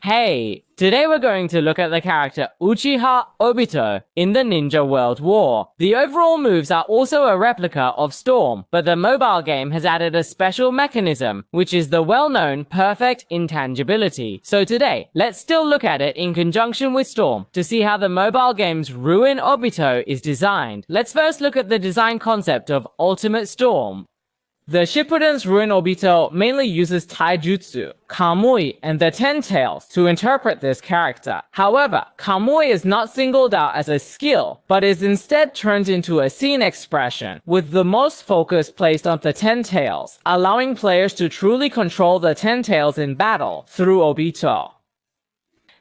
Hey, today we're going to look at the character Uchiha Obito in the Ninja World War. The overall moves are also a replica of Storm, but the mobile game has added a special mechanism, which is the well-known perfect intangibility. So today, let's still look at it in conjunction with Storm to see how the mobile game's Ruin Obito is designed. Let's first look at the design concept of Ultimate Storm. The Shippuden's Ruin Obito mainly uses Taijutsu, Kamui, and the Ten Tails to interpret this character. However, Kamui is not singled out as a skill, but is instead turned into a scene expression, with the most focus placed on the Ten Tails, allowing players to truly control the Ten Tails in battle through Obito.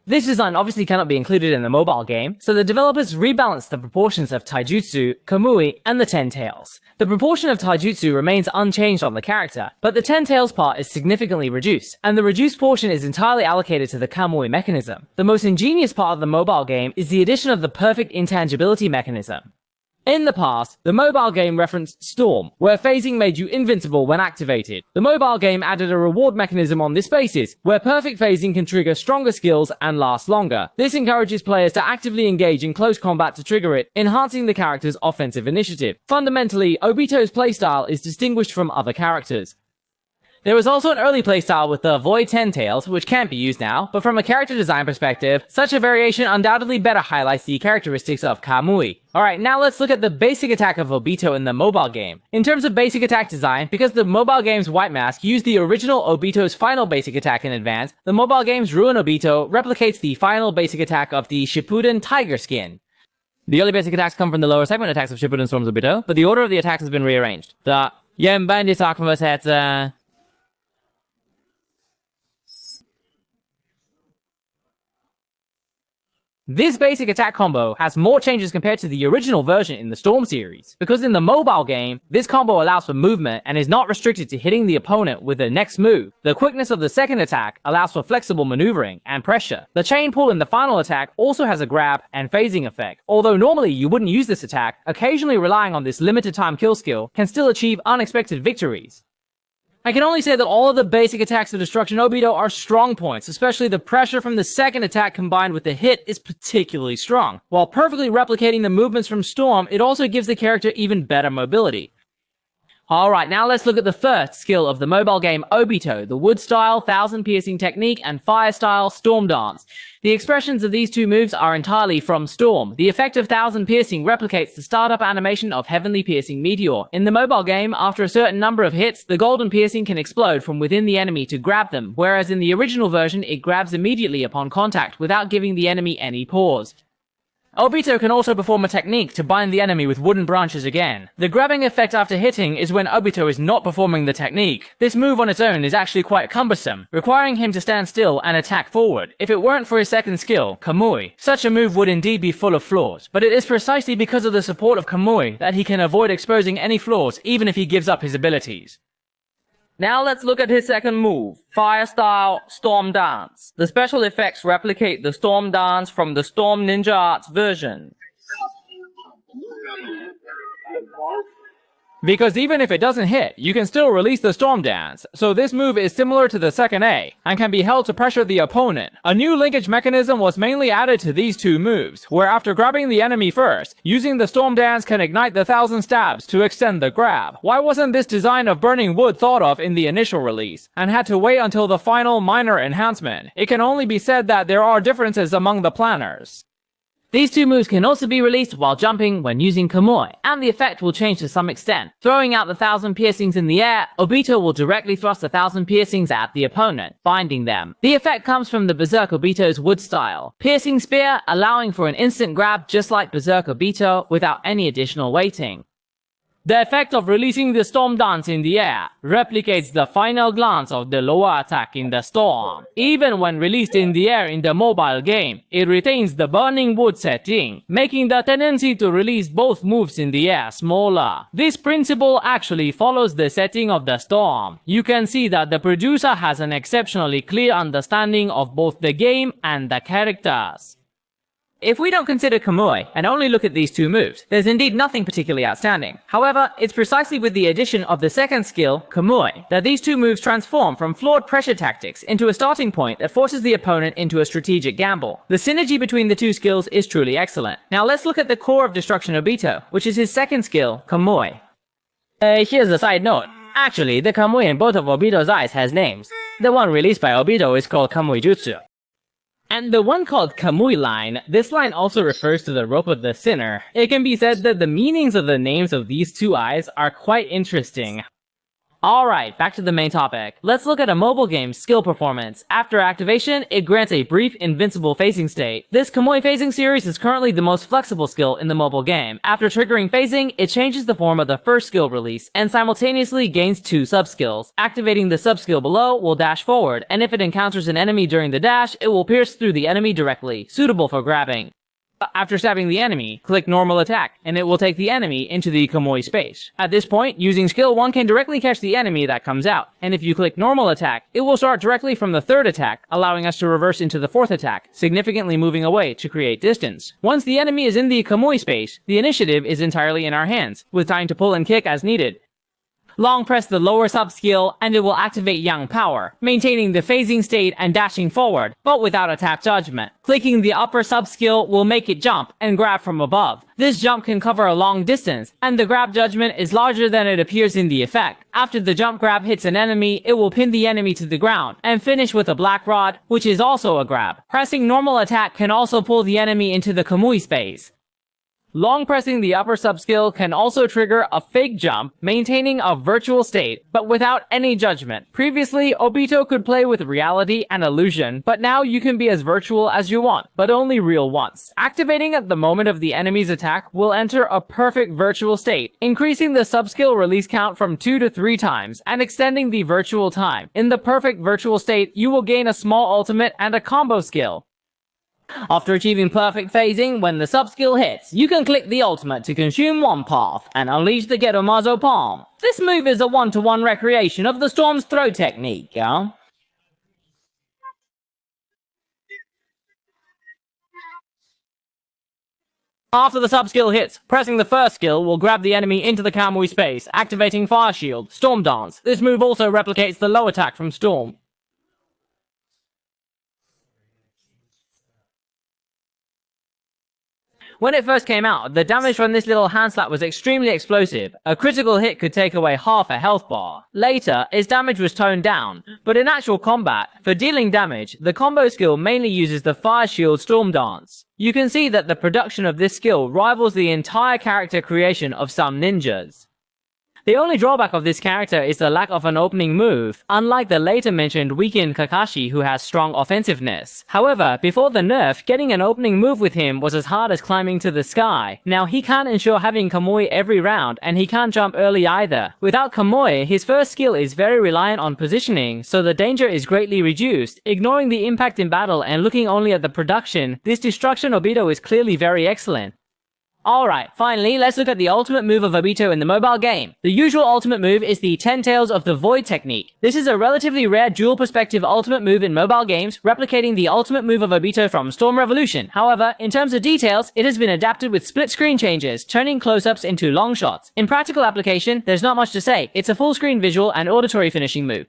This design obviously cannot be included in the mobile game, so the developers rebalanced the proportions of Taijutsu, Kamui, and the Ten Tails. The proportion of Taijutsu remains unchanged on the character, but the Ten Tails part is significantly reduced, and the reduced portion is entirely allocated to the Kamui mechanism. The most ingenious part of the mobile game is the addition of the perfect intangibility mechanism. In the past, the mobile game referenced Storm, where phasing made you invincible when activated. The mobile game added a reward mechanism on this basis, where perfect phasing can trigger stronger skills and last longer. This encourages players to actively engage in close combat to trigger it, enhancing the character's offensive initiative. Fundamentally, Obito's playstyle is distinguished from other characters. There was also an early playstyle with the Void Ten Tails, which can't be used now, but from a character design perspective, such a variation undoubtedly better highlights the characteristics of Kamui. Alright, now let's look at the basic attack of Obito in the mobile game. In terms of basic attack design, because the mobile game's White Mask used the original Obito's final basic attack in advance, the mobile game's Ruin Obito replicates the final basic attack of the Shippuden Tiger Skin. The early basic attacks come from the lower segment attacks of Shippuden Storm's Obito, but the order of the attacks has been rearranged. The This basic attack combo has more changes compared to the original version in the Storm series, because in the mobile game, this combo allows for movement and is not restricted to hitting the opponent with the next move. The quickness of the second attack allows for flexible maneuvering and pressure. The chain pull in the final attack also has a grab and phasing effect. Although normally you wouldn't use this attack, occasionally relying on this limited time kill skill can still achieve unexpected victories. I can only say that all of the basic attacks of Destruction Obito are strong points, especially the pressure from the second attack combined with the hit is particularly strong. While perfectly replicating the movements from Storm, it also gives the character even better mobility. Alright, now let's look at the first skill of the mobile game Obito, the Wood Style, Thousand Piercing Technique, and Fire Style Storm Dance. The expressions of these two moves are entirely from Storm. The effect of Thousand Piercing replicates the startup animation of Heavenly Piercing Meteor. In the mobile game, after a certain number of hits, the Golden Piercing can explode from within the enemy to grab them, whereas in the original version, it grabs immediately upon contact without giving the enemy any pause. Obito can also perform a technique to bind the enemy with wooden branches again. The grabbing effect after hitting is when Obito is not performing the technique. This move on its own is actually quite cumbersome, requiring him to stand still and attack forward. If it weren't for his second skill, Kamui, such a move would indeed be full of flaws. But it is precisely because of the support of Kamui that he can avoid exposing any flaws even if he gives up his abilities. Now let's look at his second move, Fire Style Storm Dance. The special effects replicate the Storm Dance from the Storm Ninja Arts version. Because even if it doesn't hit, you can still release the Storm Dance, so this move is similar to the second A, and can be held to pressure the opponent. A new linkage mechanism was mainly added to these two moves, where after grabbing the enemy first, using the Storm Dance can ignite the 1,000 stabs to extend the grab. Why wasn't this design of burning wood thought of in the initial release, and had to wait until the final minor enhancement? It can only be said that there are differences among the planners. These two moves can also be released while jumping when using Kamui, and the effect will change to some extent. Throwing out the 1,000 piercings in the air, Obito will directly thrust 1,000 piercings at the opponent, binding them. The effect comes from the Berserk Obito's Wood Style, Piercing Spear, allowing for an instant grab just like Berserk Obito without any additional waiting. The effect of releasing the Storm Dance in the air replicates the final glance of the lower attack in the Storm. Even when released in the air in the mobile game, it retains the Burning Wood setting, making the tendency to release both moves in the air smaller. This principle actually follows the setting of the Storm. You can see that the producer has an exceptionally clear understanding of both the game and the characters. If we don't consider Kamui and only look at these two moves, there's indeed nothing particularly outstanding. However, it's precisely with the addition of the second skill, Kamui, that these two moves transform from flawed pressure tactics into a starting point that forces the opponent into a strategic gamble. The synergy between the two skills is truly excellent. Now let's look at the core of Destruction Obito, which is his second skill, Kamui. Here's a side note. Actually, the Kamui in both of Obito's eyes has names. The one released by Obito is called Kamui Jutsu. And the one called Kamui line, this line also refers to the rope of the sinner. It can be said that the meanings of the names of these two eyes are quite interesting. Alright, back to the main topic. Let's look at a mobile game's skill performance. After activation, it grants a brief invincible phasing state. This Kamui phasing series is currently the most flexible skill in the mobile game. After triggering phasing, it changes the form of the first skill release, and simultaneously gains two sub-skills. Activating the sub-skill below will dash forward, and if it encounters an enemy during the dash, it will pierce through the enemy directly, suitable for grabbing. After stabbing the enemy, click normal attack, and it will take the enemy into the Kamui space. At this point, using skill 1 can directly catch the enemy that comes out, and if you click normal attack, it will start directly from the third attack, allowing us to reverse into the fourth attack, significantly moving away to create distance. Once the enemy is in the Kamui space, the initiative is entirely in our hands, with time to pull and kick as needed. Long press the lower sub-skill and it will activate Yang Power, maintaining the phasing state and dashing forward, but without attack judgment. Clicking the upper sub-skill will make it jump and grab from above. This jump can cover a long distance, and the grab judgment is larger than it appears in the effect. After the jump grab hits an enemy, it will pin the enemy to the ground, and finish with a black rod, which is also a grab. Pressing normal attack can also pull the enemy into the Kamui space. Long pressing the upper sub-skill can also trigger a fake jump, maintaining a virtual state, but without any judgment. Previously, Obito could play with reality and illusion, but now you can be as virtual as you want, but only real once. Activating at the moment of the enemy's attack will enter a perfect virtual state, increasing the sub-skill release count from 2 to 3 times, and extending the virtual time. In the perfect virtual state, you will gain a small ultimate and a combo skill. After achieving perfect phasing, when the sub-skill hits, you can click the ultimate to consume one path and unleash the Geromazo Palm. This move is a one-to-one recreation of the Storm's Throw technique, yeah? After the sub-skill hits, pressing the first skill will grab the enemy into the Kamui space, activating Fire Shield, Storm Dance. This move also replicates the low attack from Storm. When it first came out, the damage from this little hand slap was extremely explosive. A critical hit could take away half a health bar. Later, its damage was toned down, but in actual combat, for dealing damage, the combo skill mainly uses the Fire Shield Storm Dance. You can see that the production of this skill rivals the entire character creation of some ninjas. The only drawback of this character is the lack of an opening move, unlike the later mentioned weakened Kakashi who has strong offensiveness. However, before the nerf, getting an opening move with him was as hard as climbing to the sky. Now he can't ensure having Kamui every round, and he can't jump early either. Without Kamui, his first skill is very reliant on positioning, so the danger is greatly reduced. Ignoring the impact in battle and looking only at the production, this Destruction Obito is clearly very excellent. Alright, finally, let's look at the ultimate move of Obito in the mobile game. The usual ultimate move is the Ten Tails of the Void technique. This is a relatively rare dual perspective ultimate move in mobile games, replicating the ultimate move of Obito from Storm Revolution. However, in terms of details, it has been adapted with split screen changes, turning close-ups into long shots. In practical application, there's not much to say. It's a full screen visual and auditory finishing move.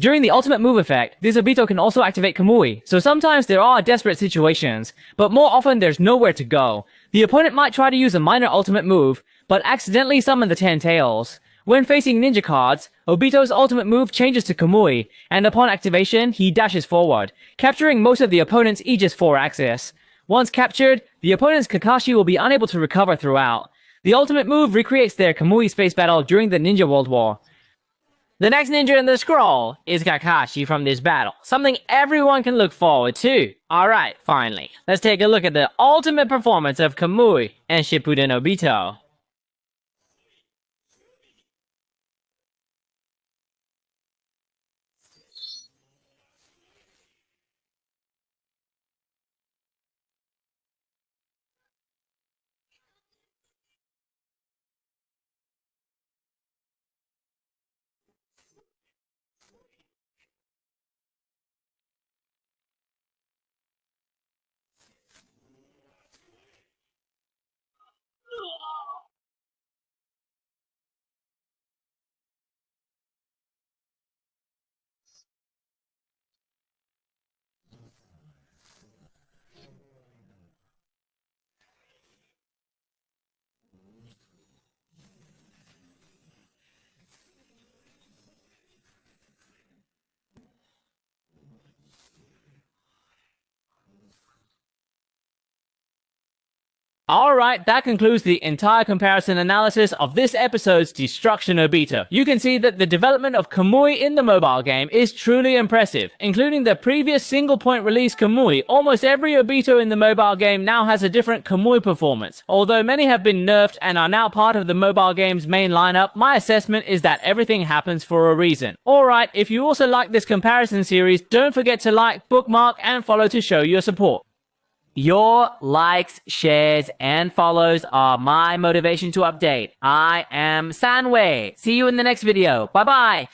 During the ultimate move effect, this Obito can also activate Kamui, so sometimes there are desperate situations, but more often there's nowhere to go. The opponent might try to use a minor ultimate move, but accidentally summon the Ten Tails. When facing ninja cards, Obito's ultimate move changes to Kamui, and upon activation, he dashes forward, capturing most of the opponent's Aegis 4 axis. Once captured, the opponent's Kakashi will be unable to recover throughout. The ultimate move recreates their Kamui space battle during the Ninja World War. The next ninja in the scroll is Kakashi from this battle, something everyone can look forward to. Alright, finally, let's take a look at the ultimate performance of Kamui and Shippuden Obito. Alright, that concludes the entire comparison analysis of this episode's Destruction Obito. You can see that the development of Kamui in the mobile game is truly impressive. Including the previous single-point release Kamui, almost every Obito in the mobile game now has a different Kamui performance. Although many have been nerfed and are now part of the mobile game's main lineup, my assessment is that everything happens for a reason. Alright, if you also like this comparison series, don't forget to like, bookmark, and follow to show your support. Your likes, shares, and follows are my motivation to update. I am Sanwei. See you in the next video. Bye bye.